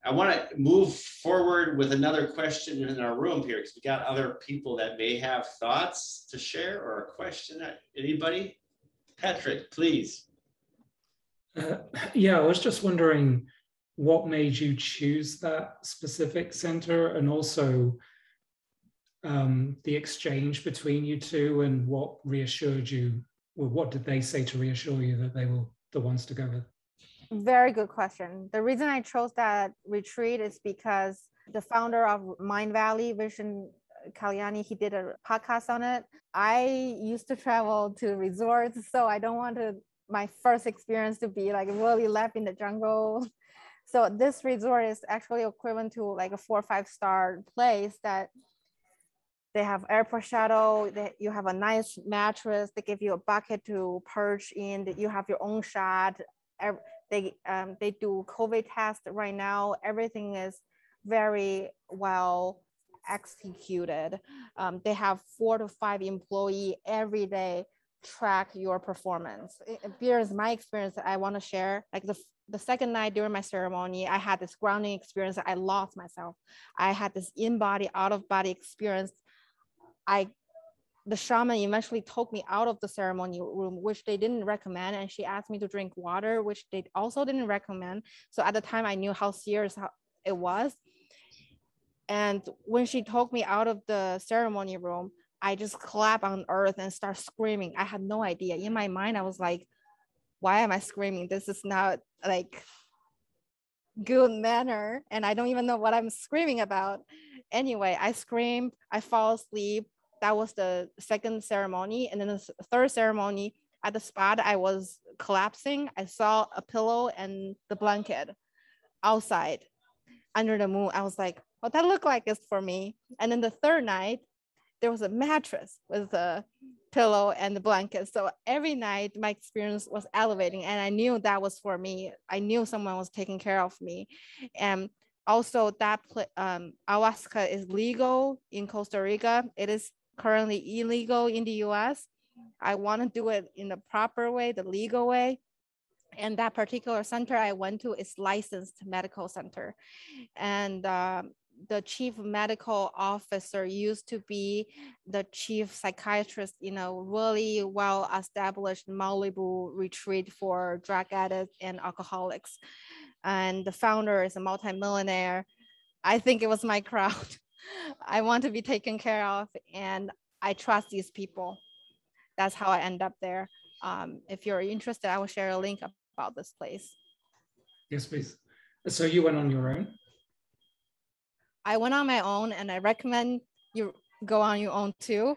I want to move forward with another question in our room here, because we got other people that may have thoughts to share or a question. Anybody? Patrick, please. Yeah, I was just wondering what made you choose that specific center, and also the exchange between you two, and what reassured you, or what did they say to reassure you that they were the ones to go with? Very good question. The reason I chose that retreat is because the founder of Mind Valley, Vision Kalyani, he did a podcast on it. I used to travel to resorts, so I don't want my first experience to be like really left in the jungle. So this resort is actually equivalent to like a 4 or 5 star place that they have airport shuttle, you have a nice mattress, they give you a bucket to perch in, you have your own shot. They do COVID test right now. Everything is very well executed. They have 4 to 5 employees every day track your performance. Here's my experience that I want to share. Like the second night during my ceremony, I had this grounding experience. I lost myself. I had this in-body, out-of-body experience. The shaman eventually took me out of the ceremony room, which they didn't recommend. And she asked me to drink water, which they also didn't recommend. So at the time I knew how serious it was. And when she took me out of the ceremony room, I just collapsed on earth and start screaming. I had no idea. In my mind, I was like, why am I screaming? This is not like good manner. And I don't even know what I'm screaming about. Anyway, I screamed, I fall asleep. That was the second ceremony. And then the third ceremony, at the spot I was collapsing, I saw a pillow and the blanket outside under the moon. I was like, oh, that looked like it's for me. And then the third night, there was a mattress with a pillow and the blanket. So every night my experience was elevating, and I knew that was for me. I knew someone was taking care of me. And also that ayahuasca is legal in Costa Rica. It is currently illegal in the US. I want to do it in the proper way, the legal way. And that particular center I went to is licensed medical center. And the chief medical officer used to be the chief psychiatrist in a really well-established Malibu retreat for drug addicts and alcoholics. And the founder is a multimillionaire. I think it was my crowd. I want to be taken care of, and I trust these people. That's how I end up there. If you're interested, I will share a link about this place. Yes, please. So you went on your own? I went on my own, and I recommend you go on your own too.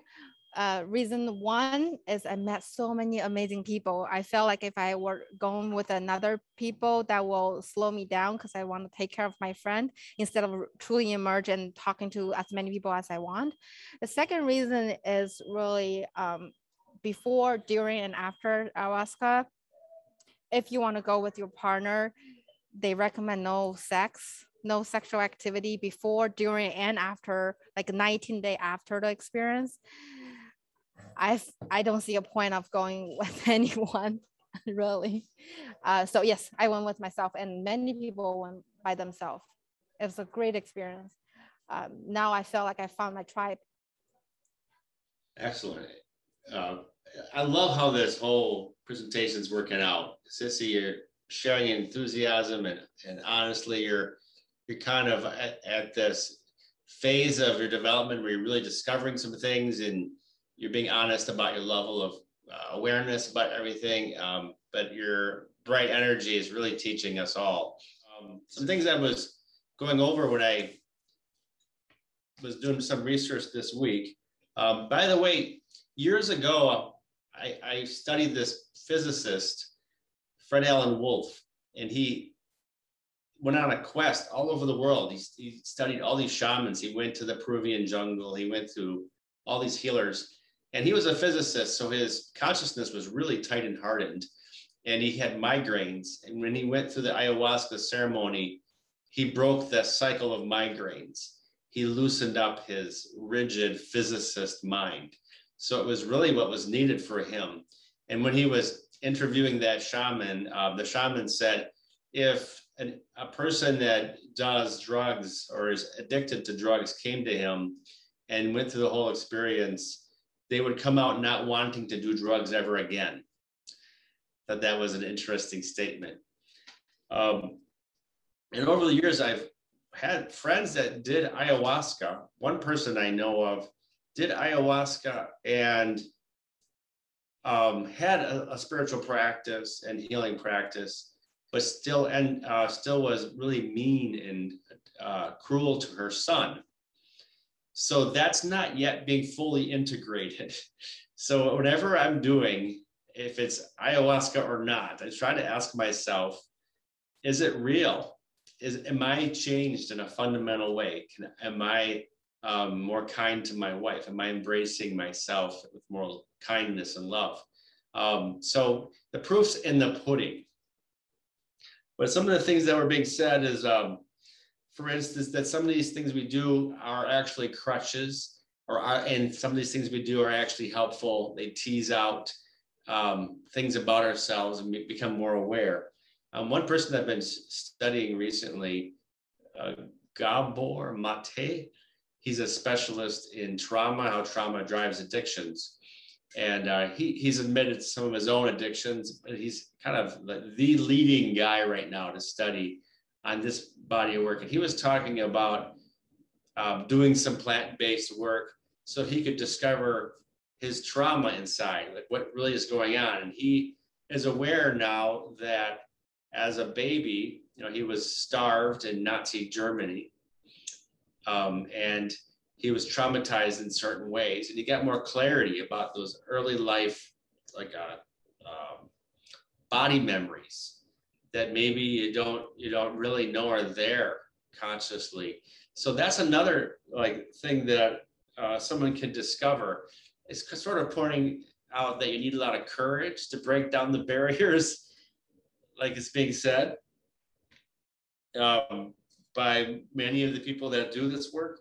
Reason one is I met so many amazing people. I felt like if I were going with another people, that will slow me down because I want to take care of my friend instead of truly emerge and talking to as many people as I want. The second reason is really before, during, and after ayahuasca. If you want to go with your partner, they recommend no sex, no sexual activity before, during, and after, like 19 days after the experience. I don't see a point of going with anyone, really. So yes, I went with myself, and many people went by themselves. It was a great experience. Now I feel like I found my tribe. Excellent. I love how this whole presentation is working out. Cissy, you're sharing enthusiasm, and honestly, you're kind of at this phase of your development where you're really discovering some things, and you're being honest about your level of awareness about everything. But your bright energy is really teaching us all. Some things I was going over when I was doing some research this week. By the way, years ago, I studied this physicist, Fred Alan Wolf, and he went on a quest all over the world. He studied all these shamans. He went to the Peruvian jungle. He went to all these healers. And he was a physicist, so his consciousness was really tight and hardened. And he had migraines. And when he went through the ayahuasca ceremony, he broke the cycle of migraines. He loosened up his rigid physicist mind. So it was really what was needed for him. And when he was interviewing that shaman, the shaman said, if a person that does drugs or is addicted to drugs came to him and went through the whole experience, they would come out not wanting to do drugs ever again. That was an interesting statement. And over the years, I've had friends that did ayahuasca. One person I know of did ayahuasca and had a spiritual practice and healing practice, but still was really mean and cruel to her son. So that's not yet being fully integrated. So whatever I'm doing, if it's ayahuasca or not, I try to ask myself, is it real? Am I changed in a fundamental way? Am I more kind to my wife? Am I embracing myself with more kindness and love? So the proof's in the pudding. But some of the things that were being said is, for instance, that some of these things we do are actually crutches, and some of these things we do are actually helpful. They tease out things about ourselves and become more aware. One person that I've been studying recently, Gabor Mate, he's a specialist in trauma, how trauma drives addictions. And he's admitted some of his own addictions, but he's kind of the leading guy right now to study on this body of work. And he was talking about doing some plant-based work so he could discover his trauma inside, like what really is going on. And he is aware now that as a baby, he was starved in Nazi Germany, and he was traumatized in certain ways, and he got more clarity about those early life, like body memories that maybe you don't really know are there consciously. So that's another thing that someone can discover. It's sort of pointing out that you need a lot of courage to break down the barriers, like it's being said by many of the people that do this work.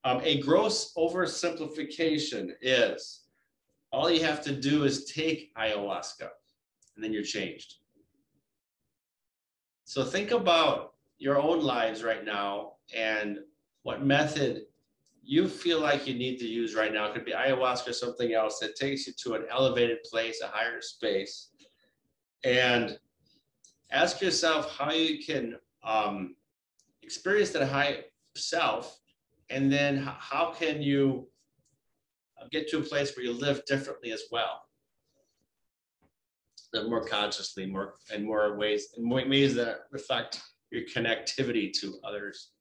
A gross oversimplification is all you have to do is take ayahuasca and then you're changed. So think about your own lives right now and what method you feel like you need to use right now. It could be ayahuasca or something else that takes you to an elevated place, a higher space. And ask yourself how you can experience that high self, and then how can you get to a place where you live differently as well, more consciously, more ways that reflect your connectivity to others.